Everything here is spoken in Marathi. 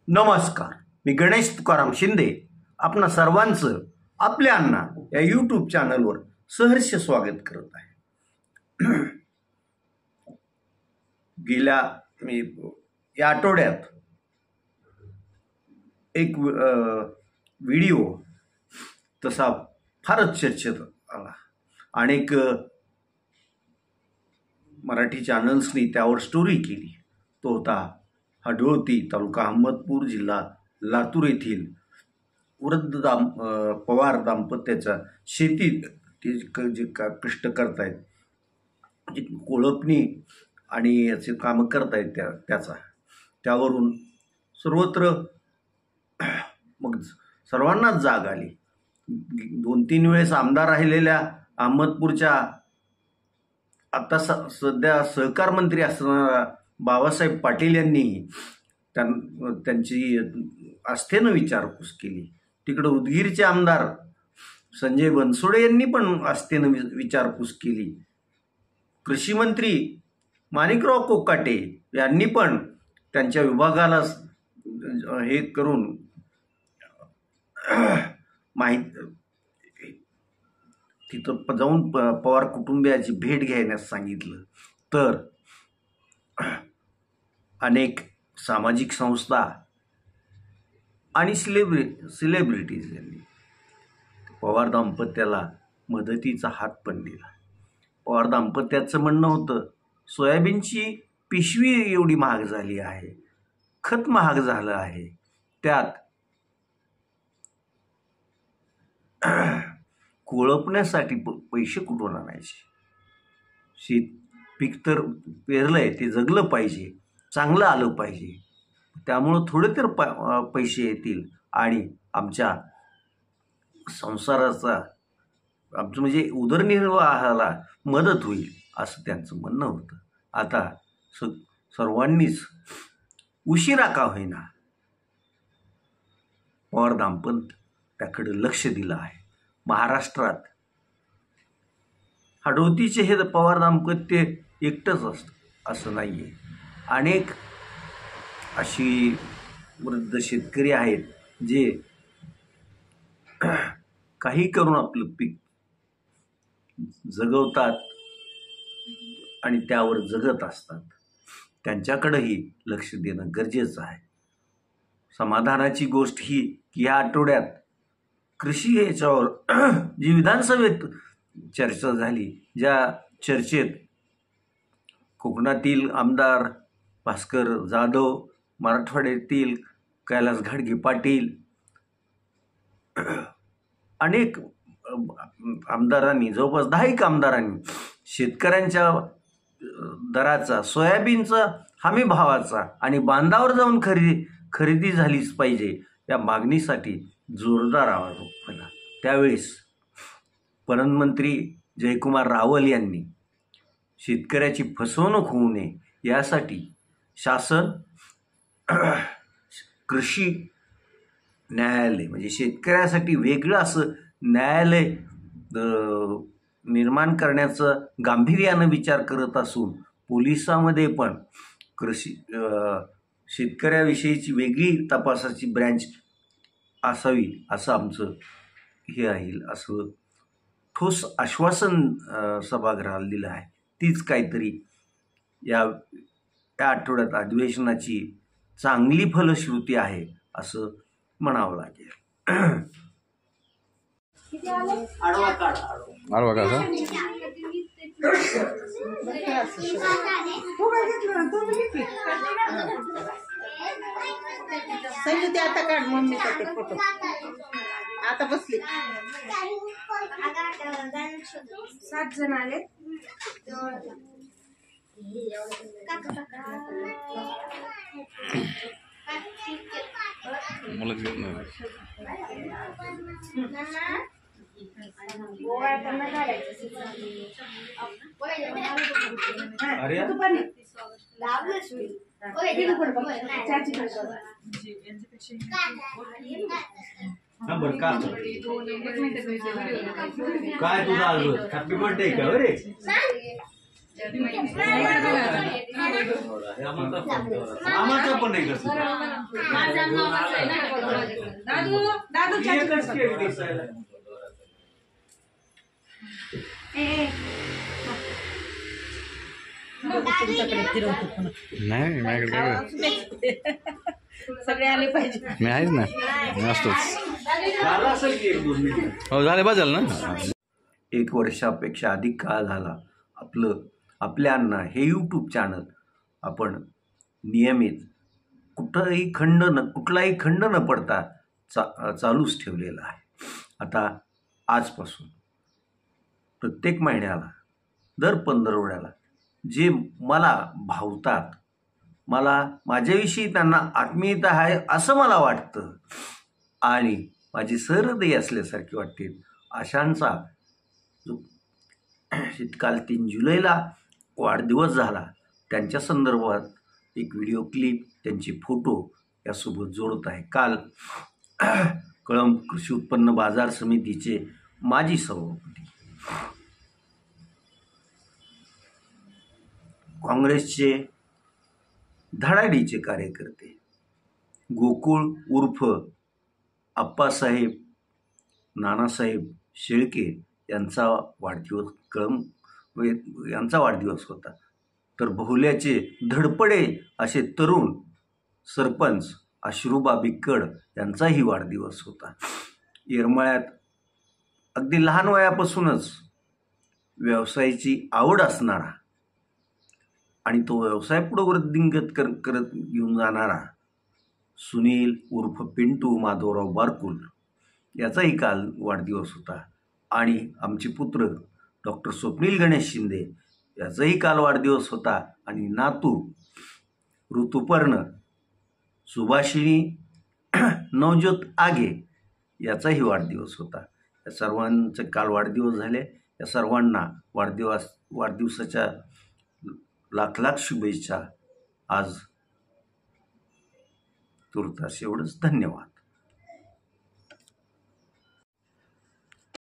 नमस्कार, मी गणेश तुकाराम शिंदे आपणा सर्वांचं आपल्या अण्णा या यूट्यूब चॅनलवर सहर्ष स्वागत करत आहे। गेल्या या आठवड्यात एक व्हिडिओ तसा फारच चर्चेत आला। अनेक मराठी चॅनल्सनी त्यावर स्टोरी केली। तो होता हडोळती तालुका अहमदपूर जिल्हा लातूर येथील वृद्ध पवार दाम्पत्याच्या शेतीत जे कष्ट करतायत, जे कोळपणी आणि याचे कामं करतायत त्यावरून सर्वत्र मग सर्वांनाच जाग आली। 2-3 वेळेस आमदार राहिलेल्या अहमदपूरच्या आता सध्या सहकार मंत्री असणारा बाबासाहेब पाटील यांनी त्यांची आस्थेनं विचारपूस केली। तिकडे उदगीरचे आमदार संजय बनसोडे यांनी पण आस्थेनं विचारपूस केली। कृषी मंत्री माणिकराव कोकाटे यांनी पण त्यांच्या विभागाला हे करून तिथं जाऊन पवार कुटुंबियाची भेट घ्यायला सांगितलं। तर अनेक सामाजिक संस्था आणि सेलिब्रिटीज यांनी पवार दाम्पत्याला मदतीचा हात पण दिला। पवार दाम्पत्याचं म्हणणं होतं, सोयाबीनची पिशवी एवढी महाग झाली आहे, खत महाग झालं आहे, त्यात कोळपण्यासाठी पैसे कुठून आणायचे? शेत पीक तर पेरलंय, ते जगलं पाहिजे, चांगलं आलं पाहिजे, त्यामुळं थोडे तर पैसे येतील आणि आमच्या संसाराचा आमचं म्हणजे उदरनिर्वाहाला मदत होईल, असं त्यांचं म्हणणं होतं। आता सर्वांनीच उशिरा का होईना पवार दाम्पत्य त्याकडे लक्ष दिलं आहे। महाराष्ट्रात हडोतीचे हे पवार दाम्पत्य एकटंच असतं असं नाहीये। अनेक अशी वृद्ध शेतकरी आहेत जे काही करून आपलं पीक जगवतात आणि त्यावर जगत असतात। त्यांच्याकडेही लक्ष देणं गरजेचं आहे। समाधानाची गोष्ट ही की या आठवड्यात कृषी याच्यावर जी विधानसभेत चर्चा झाली, ज्या चर्चेत कोकणातील आमदार भास्कर जाधव, मराठवाड्यातील कैलास घाडगे पाटील, अनेक आमदारांनी, जवळपास 10 आमदारांनी शेतकऱ्यांच्या दराचा, सोयाबीनचा हमी भावाचा आणि बांधावर जाऊन खरेदी झालीच पाहिजे या मागणीसाठी जोरदार आवाज उठवला। त्यावेळेस पणनमंत्री जयकुमार रावल यांनी शेतकऱ्याची फसवणूक होऊ नये यासाठी शासन कृषी न्यायालय म्हणजे शेतकऱ्यासाठी वेगळं असं न्यायालय निर्माण करण्याचं गांभीर्यानं विचार करत असून पोलिसांमध्ये पण शेतकऱ्याविषयीची वेगळी तपासाची ब्रँच असावी असं आमचं हे राहील, असं ठोस आश्वासन सभागृहाला दिलं आहे। तीच काहीतरी या आठवड्यात अधिवेशनाची चांगली फलश्रुती आहे असं म्हणावं लागेल। आता काढ मम्मीचा ते फोटो, आता बसली 7 जण आले। काय तुझा हॅपी बर्थडे का रे? मामाचा पण आहे कसं नाही माझ्याकडे काय सगळे आले पाहिजे. मी आहेच ना, मी असतोच. हो झाले बस झालं ना. 1 वर्षापेक्षा अधिक काळ झाला आपल्यांना हे यूट्यूब चॅनल आपण नियमित कुठलाही खंड न पडता चालूच ठेवलेला आहे. आता आजपासून प्रत्येक महिन्याला दर 15 जे मला भावतात, मला माझ्याविषयी त्यांना आत्मीयता आहे असं मला वाटतं आणि माझी सहृदय असल्यासारखी वाटते, अशांचा जो काल 3 जुलैला वाढदिवस झाला त्यांच्या संदर्भात एक व्हिडिओ क्लिप, त्यांचे फोटो यासोबत जोडत आहे. काल कळंब कृषी उत्पन्न बाजार समितीचे माजी सभापती, काँग्रेसचे धडाडीचे कार्यकर्ते गोकुळ उर्फ आप्पासाहेब नानासाहेब शेळके यांचा वाढदिवस होता. तर बहुल्याचे धडपडे असे तरुण सरपंच अश्रुबा बिक्कड यांचाही वाढदिवस होता. येरमाळ्यात अगदी लहान वयापासूनच व्यवसायाची आवड असणारा आणि तो व्यवसाय पुढे वृद्धिंगत करत घेऊन जाणारा सुनील उर्फ पिंटू माधवराव बारकुल याचाही काल वाढदिवस होता. आणि आमचे पुत्र डॉक्टर स्वप्नील गणेश शिंदे याचाही काल वाढदिवस होता. आणि नातू ऋतुपर्ण सुभाषिणी नवज्योत आगे याचाही वाढदिवस होता. या सर्वांचे काल वाढदिवस झाले. या सर्वांना वाढदिवसाच्या लाख शुभेच्छा. आज तुर्तास एवढंच. धन्यवाद.